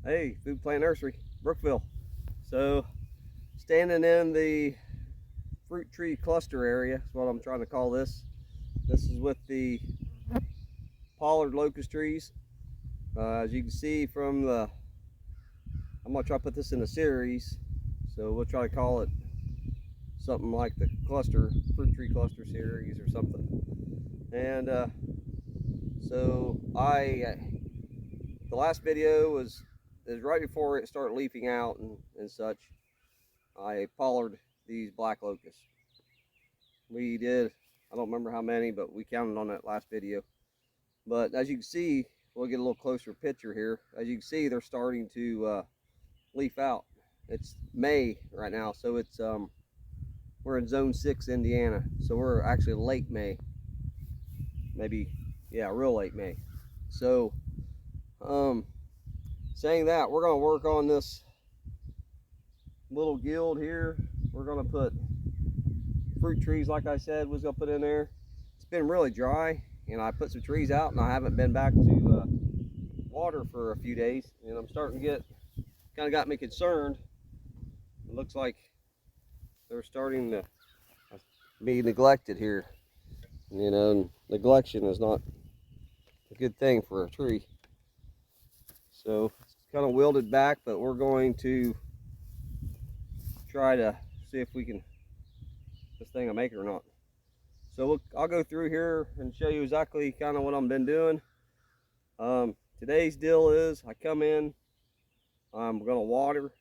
Hey, Food Plant Nursery, Brookville. So, standing in the fruit tree cluster area is what I'm trying to call this. This is with the pollard locust trees. As you can see from the, I'm going to try to put this in a series. So we'll try to call it something like the cluster, fruit tree cluster series or something. And the last video is right before it started leafing out and such. I pollard these black locusts. We did, I don't remember how many, but we counted on that last video. But as you can see, we'll get a little closer picture here. As you can see, they're starting to leaf out. It's May right now, so it's we're in Zone 6, Indiana. So we're actually late May. Maybe, yeah, real late May. So, saying that, we're gonna work on this little guild here. We're gonna put fruit trees, like I said, was gonna put in there. It's been really dry, and I put some trees out, and I haven't been back to water for a few days, and I'm starting to get, kind of got me concerned. It looks like they're starting to be neglected here. You know, neglection is not a good thing for a tree. So it's kind of wilted back, but we're going to try to see if we can, this thing will make it or not. So I'll go through here and show you exactly kind of what I've been doing. Today's deal is I come in, I'm going to water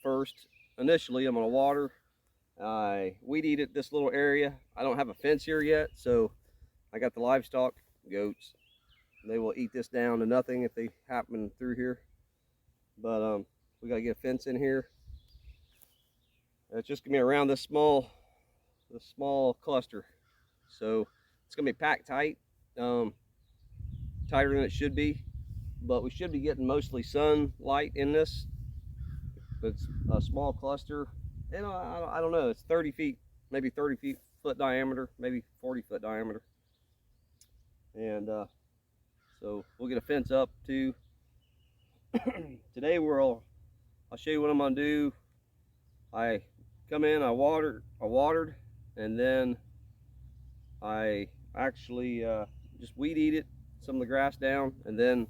first. Initially, I'm going to water. I weed eat it this little area. I don't have a fence here yet, so I got the livestock, goats. They will eat this down to nothing if they happen through here. But we got to get a fence in here. It's just gonna be around this small cluster, so it's gonna be packed tight, tighter than it should be. But we should be getting mostly sunlight in this. It's a small cluster, and I don't know. It's 30 feet, maybe 30 foot diameter, maybe 40-foot diameter, and so we'll get a fence up too. Today I'll show you what I'm gonna do. I come in, I watered, and then I actually just weed eat it, some of the grass down, and then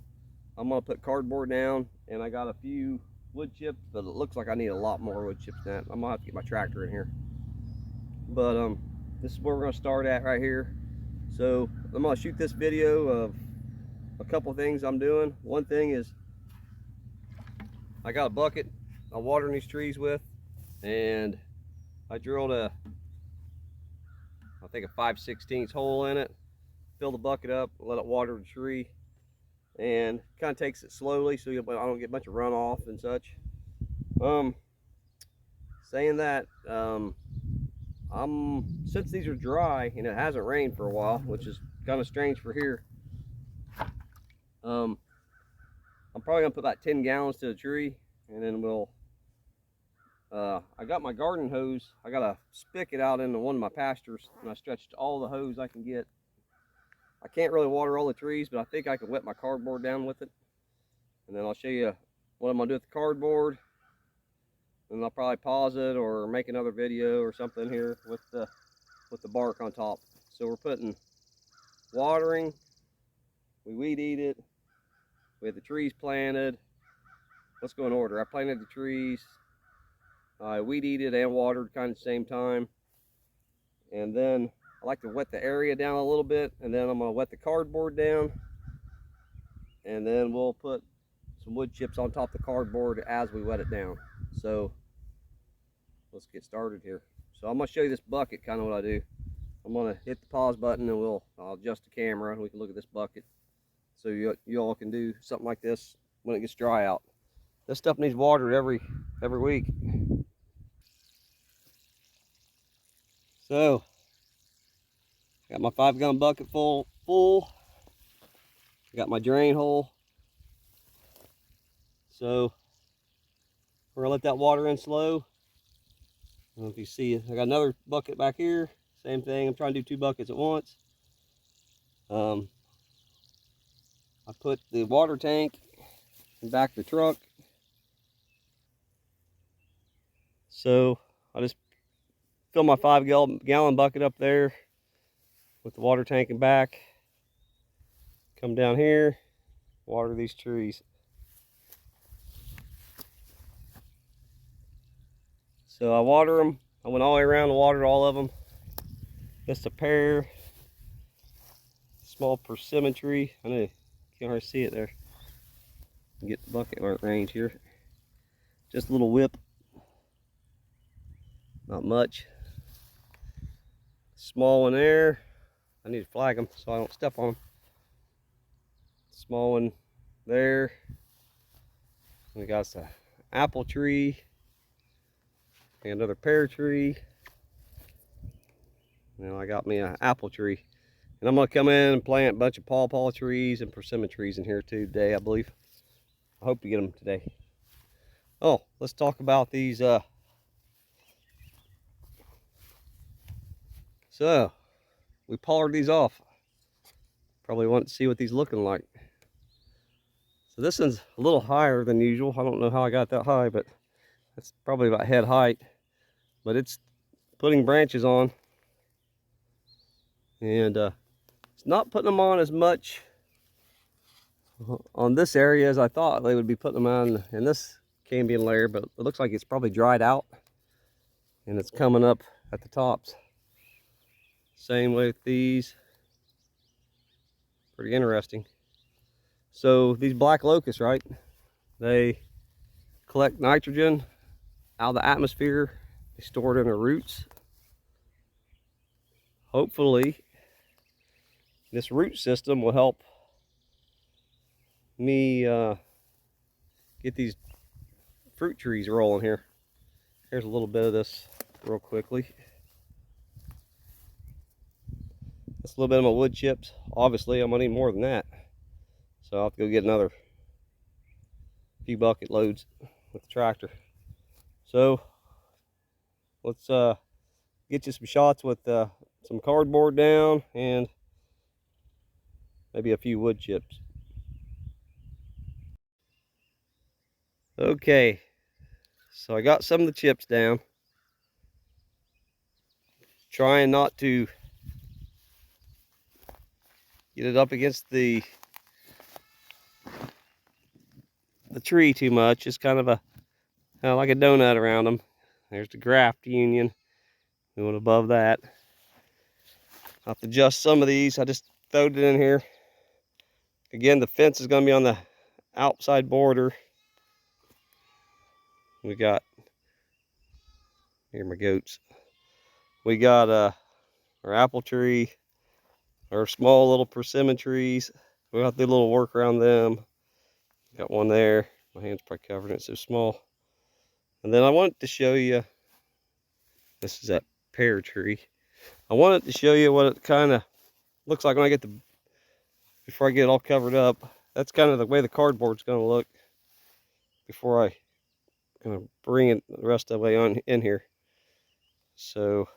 I'm gonna put cardboard down, and I got a few wood chips, but it looks like I need a lot more wood chips than that. I'm gonna have to get my tractor in here. But this is where we're gonna start at right here. So I'm gonna shoot this video of a couple things I'm doing. One thing is I got a bucket I'm watering these trees with, and I drilled I think a 5/16 hole in it, fill the bucket up, let it water the tree, and kind of takes it slowly so I don't get a bunch of runoff and such. Saying that, since these are dry and it hasn't rained for a while, which is kind of strange for here, I'm probably gonna put about 10 gallons to the tree, and then we'll I got my garden hose. I got a spigot out into one of my pastures, and I stretched all the hose I can get. I can't really water all the trees, but I think I can wet my cardboard down with it. And then I'll show you what I'm gonna do with the cardboard. And I'll probably pause it or make another video or something here with the bark on top. So we're putting watering. We weed eat it. We had the trees planted. Let's go in order. I planted the trees. I weed eat it and watered kind of the same time. And then I like to wet the area down a little bit, and then I'm gonna wet the cardboard down, and then we'll put some wood chips on top of the cardboard as we wet it down. So let's get started here. So I'm gonna show you this bucket, kind of what I do. I'm gonna hit the pause button, and I'll adjust the camera and we can look at this bucket. So you all can do something like this when it gets dry out. This stuff needs watered every week. So got my 5-gallon bucket full. Got my drain hole. So we're gonna let that water in slow. I don't know if you see it. I got another bucket back here. Same thing. I'm trying to do 2 buckets at once. I put the water tank and back the truck. So I just fill my 5-gallon bucket up there with the water tank and back. Come down here, water these trees. So I water them. I went all the way around and watered all of them. Just a pear, small persimmon tree. I know you can't hardly see it there. Get the bucket range here. Just a little whip. Not much. Small one there. I need to flag them so I don't step on them. Small one there. We got an apple tree. And another pear tree. Now I got me an apple tree. And I'm going to come in and plant a bunch of pawpaw trees and persimmon trees in here too today, I believe. I hope to get them today. Oh, let's talk about these. So, we pollard these off. Probably want to see what these looking like. So this one's a little higher than usual. I don't know how I got that high, but it's probably about head height. But it's putting branches on. And it's not putting them on as much on this area as I thought they would be putting them on in this cambium layer, but it looks like it's probably dried out and it's coming up at the tops. Same way with these. Pretty interesting. So these black locusts, right? They collect nitrogen out of the atmosphere. They store it in their roots. Hopefully, this root system will help me get these fruit trees rolling here. Here's a little bit of this real quickly. That's a little bit of my wood chips. Obviously, I'm gonna need more than that. So I'll have to go get another few bucket loads with the tractor. So let's get you some shots with some cardboard down and maybe a few wood chips. Okay, so I got some of the chips down. Trying not to get it up against the tree too much. Just kind of like a donut around them. There's the graft union. Going above that. I'll have to adjust some of these. I just throwed it in here. Again, the fence is going to be on the outside border. We got, here are my goats. We got our apple tree, our small little persimmon trees. We'll have to do a little work around them. Got one there. My hand's probably covered in it, it's so small. And then I wanted to show you, this is that pear tree. I wanted to show you what it kind of looks like when I get before I get it all covered up. That's kind of the way the cardboard's going to look before I kind of bring it the rest of the way on in here. So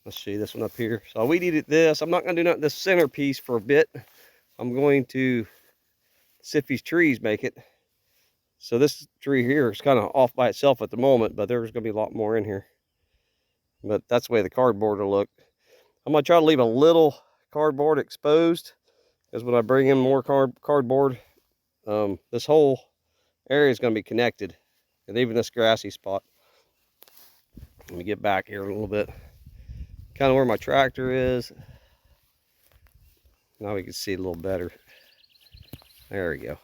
let's see this one up here. So I weeded this. I'm not going to do this centerpiece for a bit. I'm going to see if these trees make it. So this tree here is kind of off by itself at the moment, but there's going to be a lot more in here. But that's the way the cardboard will look. I'm going to try to leave a little cardboard exposed, because when I bring in more cardboard, this whole area is going to be connected, and even this grassy spot. Let me get back here a little bit. Kind of where my tractor is. Now we can see it a little better. There we go.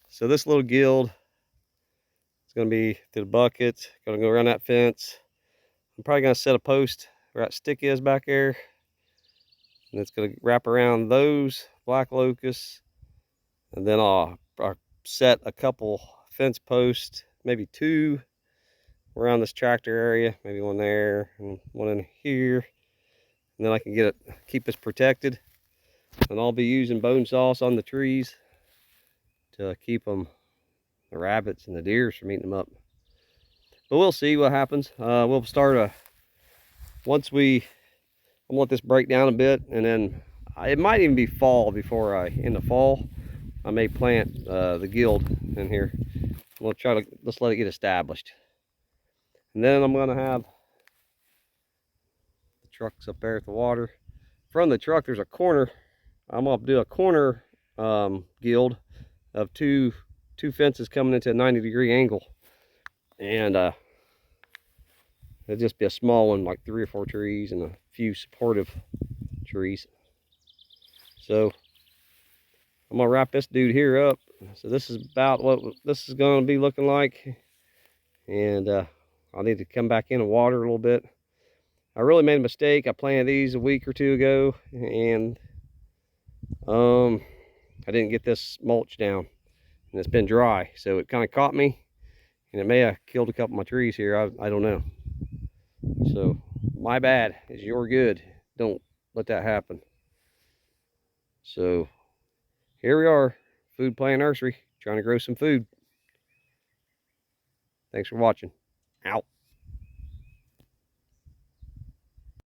So this little guild is going to be to the bucket. Going to go around that fence. I'm probably going to set a post where that stick is back there. And it's going to wrap around those black locusts. And then I'll set a couple fence posts, maybe 2 around this tractor area. Maybe one there and one in here. And then I can get it, keep this protected. And I'll be using bone sauce on the trees to keep them, the rabbits and the deer from eating them up. But we'll see what happens. We'll start once I'm gonna let this break down a bit, and then it might even be fall before in the fall, I may plant the guild in here. We'll try to, let's let it get established. And then I'm gonna have the trucks up there at the water. From the truck, there's a corner. I'm gonna do a corner guild of two fences coming into a 90-degree angle. And it'll just be a small one, like 3 or 4 trees and a few supportive trees. So I'm gonna wrap this dude here up. So this is about what this is gonna be looking like. And I'll need to come back in and water a little bit. I really made a mistake. I planted these a week or 2 ago, and I didn't get this mulch down, and it's been dry, so it kind of caught me, and it may have killed a couple of my trees here. I don't know. So my bad. Is your good. Don't let that happen. So here we are, Food Plant Nursery, trying to grow some food. Thanks for watching. Out.